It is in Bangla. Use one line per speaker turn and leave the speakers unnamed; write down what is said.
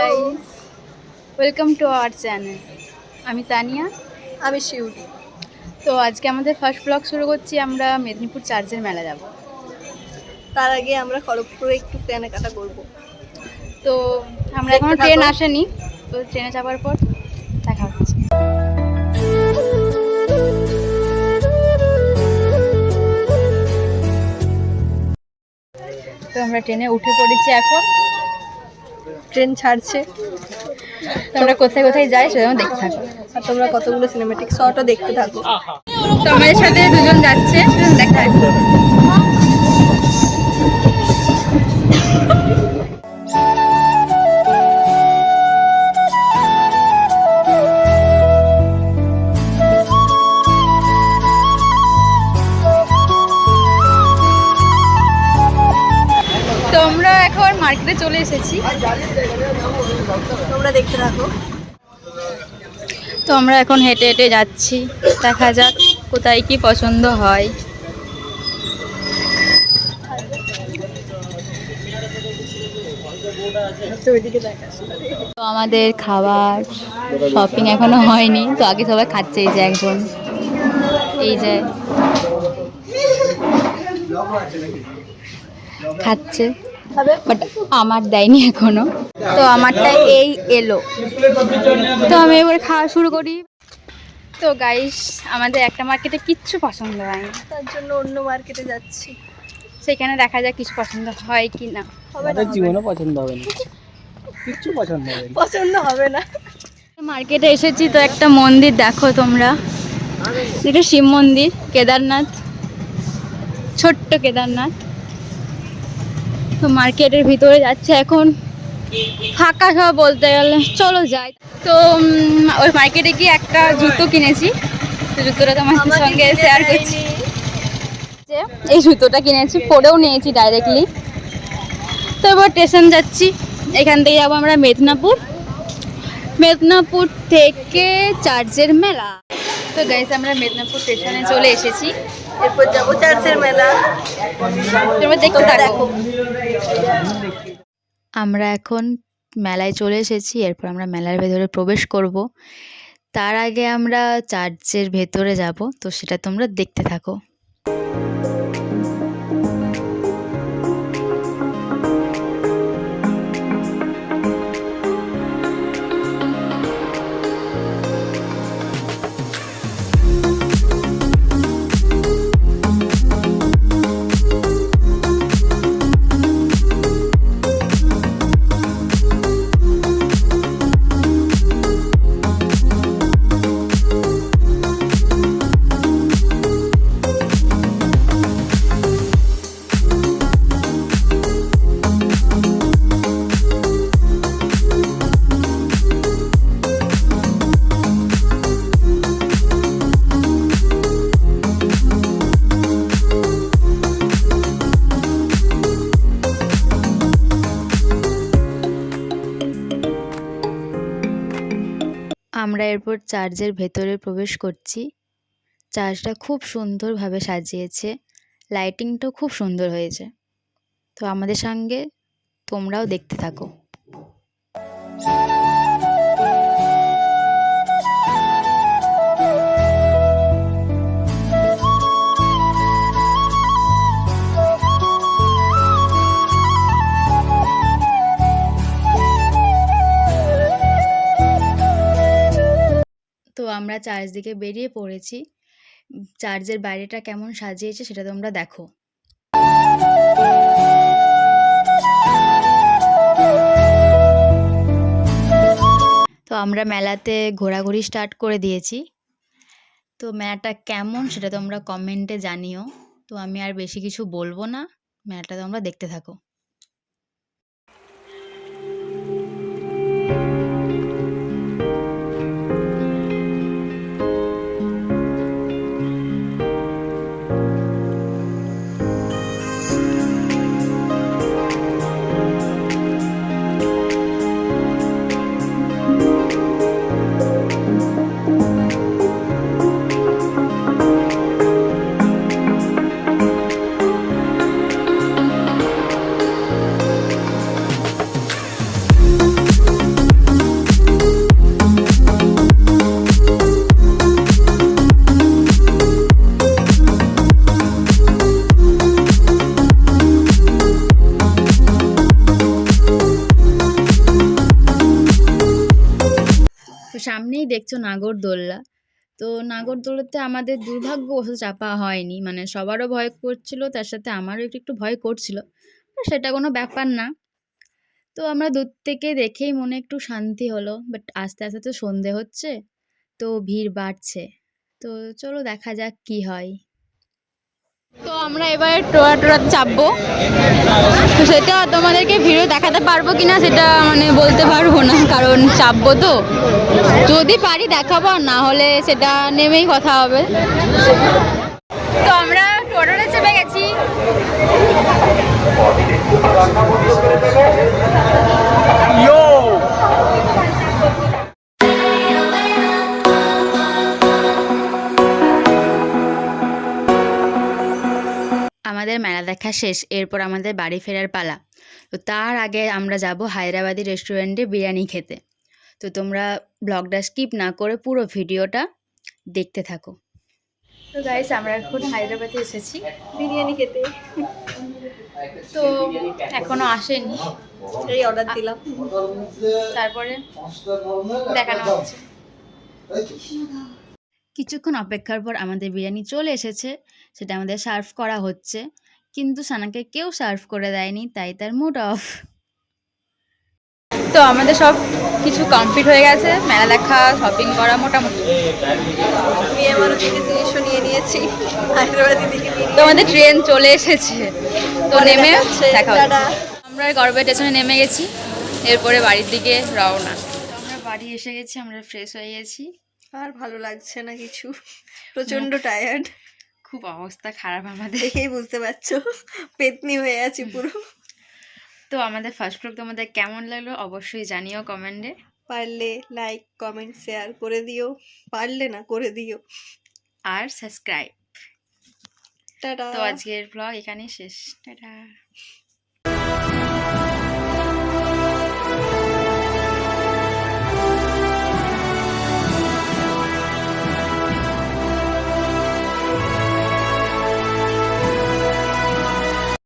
Guys, welcome to our channel. আমি তানিয়া,
আমি শিউলি।
তো আজকে আমাদের ফার্স্ট ব্লগ শুরু করছি। আমরা মেদিনীপুর চার্চের মেলা যাব।
তার আগে আমরা খড়গপুরে একটু কেনাকাটা করব।
তো আমরা এখনো ট্রেন আসেনি, তো ট্রেনে যাওয়ার পর দেখা হচ্ছে। তো আমরা ট্রেনে উঠে পড়েছি, এখন
ট্রেন ছাড়ছে।
তো আমরা কোথায় কোথায় যাই সেটা দেখতে থাকো,
আর তোমরা কতগুলো সিনেমেটিক শটও দেখতে থাকো।
তো আমাদের সাথে দুজন যাচ্ছে, দেখা থাকো। তো আমরা এখন মার্কেটে চলে এসেছি,
তোমরা দেখতে থাকো।
তো আমরা এখন হেঁটে হেঁটে যাচ্ছি, দেখা যাক কোথায় কি পছন্দ হয়। তো আমাদের খাবার শপিং এখনো হয়নি, তো আগে সবাই খাচ্ছে। এই যে একজন, এই যে খাচ্ছে, বাট আমার দেয়নি এখনো, তো আমারটা এই এলো। তো আমি এবার খাওয়া শুরু করি। তো গাইস, আমাদের একটা মার্কেটে কিচ্ছু পছন্দ হয়নি,
তার জন্য অন্য মার্কেটে যাচ্ছি।
সেখানে দেখা যাক কিছু পছন্দ হয় কি না।
জীবনে পছন্দ হবে না, কিচ্ছু পছন্দ হবে না।
পছন্দ হবে না।
মার্কেটে এসেছি, তো একটা মন্দির দেখো তোমরা, এটা শিব মন্দির, কেদারনাথ, ছোট্ট কেদারনাথ। তো মার্কেটের ভিতরে যাচ্ছে, এখন ফাঁকা সব বলতে গেলে, চলো যাই। তো ওই মার্কেটে গিয়ে একটা জুতো কিনেছি, তো জুতোটা তোমার সঙ্গে শেয়ার করছি। এই জুতোটা কিনেছি, পরেও নিয়েছি ডাইরেক্টলি। তো এবার স্টেশন যাচ্ছি, এখান থেকে যাবো আমরা মেদিনীপুর, মেদিনীপুর থেকে চার্চের মেলা। তো গাইস, আমরা মেদিনীপুর স্টেশনে চলে এসেছি,
এরপর যাবো চার্চের মেলা।
তোমরা দেখতে
তোমরা
থাকো।
দেখো।
আমরা এখন মেলায় চলে এসেছি, এরপর আমরা মেলার ভেতরে প্রবেশ করব। তার আগে আমরা চার্চের ভেতরে যাব, তো সেটা তোমরা দেখতে থাকো। আমরা এরপর চার্চের ভেতরে প্রবেশ করছি। চার্চটা খুব সুন্দরভাবে সাজিয়েছে, লাইটিংটাও খুব সুন্দর হয়েছে। তো আমাদের সঙ্গে তোমরাও দেখতে থাকো। তো আমরা চার্চ দিকে বেরিয়ে পড়েছি। চার্চের বাইরেটা কেমন সাজিয়েছে সেটা তোমরা দেখো। তো আমরা মেলাতে ঘোরাঘুরি স্টার্ট করে দিয়েছি। তো মেলাটা কেমন সেটা তোমরা কমেন্টে জানিও। তো আমি আর বেশি কিছু বলবো না, মেলাটা তোমরা দেখতে থাকো। সামনেই দেখছো নাগরদোল্লা। তো নাগরদোলাতে আমাদের দুর্ভাগ্যবশত চাপা হয়নি, মানে সবারও ভয় করছিল, তার সাথে আমারও একটু একটু ভয় করছিল। আর সেটা কোনো ব্যাপার না। তো আমরা দূর থেকে দেখেই মনে একটু শান্তি হলো, বাট আস্তে আস্তে তো সন্ধে হচ্ছে, তো ভিড় বাড়ছে। তো চলো দেখা যাক কি হয়। তো আমরা এবার টোরাতে চাপবো, তো সেটা তোমাদেরকে ভিডিও দেখাতে পারবো কিনা সেটা মানে বলতে পারবো না, কারণ চাপবো তো, যদি পারি দেখাবো, আর না হলে সেটা নেমেই কথা হবে। তো আমরা টোটালে চেপে গেছি। আমাদের মেলা দেখা শেষ, এরপর আমাদের বাড়ি ফেরার পালা। তো তার আগে আমরা যাব হায়দ্রাবাদি রেস্টুরেন্টে বিরিয়ানি খেতে। তো তোমরা ব্লগটা স্কিপ না করে পুরো ভিডিওটা দেখতে থাকো। তো গাইস, আমরা এখন হায়দ্রাবাদে এসেছি
বিরিয়ানি খেতে।
তো এখনো আসেনি,
এই অর্ডার দিলাম।
তারপরে দেখানো হচ্ছে। কিছুক্ষণ অপেক্ষার পর আমাদের বিরিয়ানি চলে এসেছে, সেটা আমাদের সার্ভ করা হচ্ছে, কিন্তু সানাকে কেউ সার্ভ করে দেয়নি, তাই তার মুড অফ। তো আমাদের সব কিছু কমপ্লিট হয়ে গেছে, মেলা দেখা, শপিং করা মোটামুটি।
আমি আমারও থেকে জিনিসও নিয়ে নিয়েছি, হায়দ্রাবাদি থেকে নিয়ে
তো আমাদের ট্রেন চলে এসেছে, তো
পরে
নেমে
দেখা হচ্ছে,
দেখা হচ্ছে।
টাটা।
আমরা গড়বেতা স্টেশনে নেমে গেছি, এরপরে বাড়ির দিকে রওনা। আমরা বাড়ি এসে গেছি, আমরা ফ্রেশ হয়ে গেছি।
আর ভালো লাগছে না কিছু, প্রচন্ড টায়ার্ড।
খুব অবস্থা খারাপ আমাদের।
দেখেই বুঝতে পারছো, পেতনি হয়ে আছি পুরো।
তো আমাদের ফার্স্ট ব্লগ তোমাদের কেমন লাগলো অবশ্যই জানিও কমেন্টে।
পারলে লাইক কমেন্ট শেয়ার করে দিও, পারলে না করে দিও,
আর সাবস্ক্রাইব।
টাটা।
তো আজকের ব্লগ এখানেই শেষ, টাটা।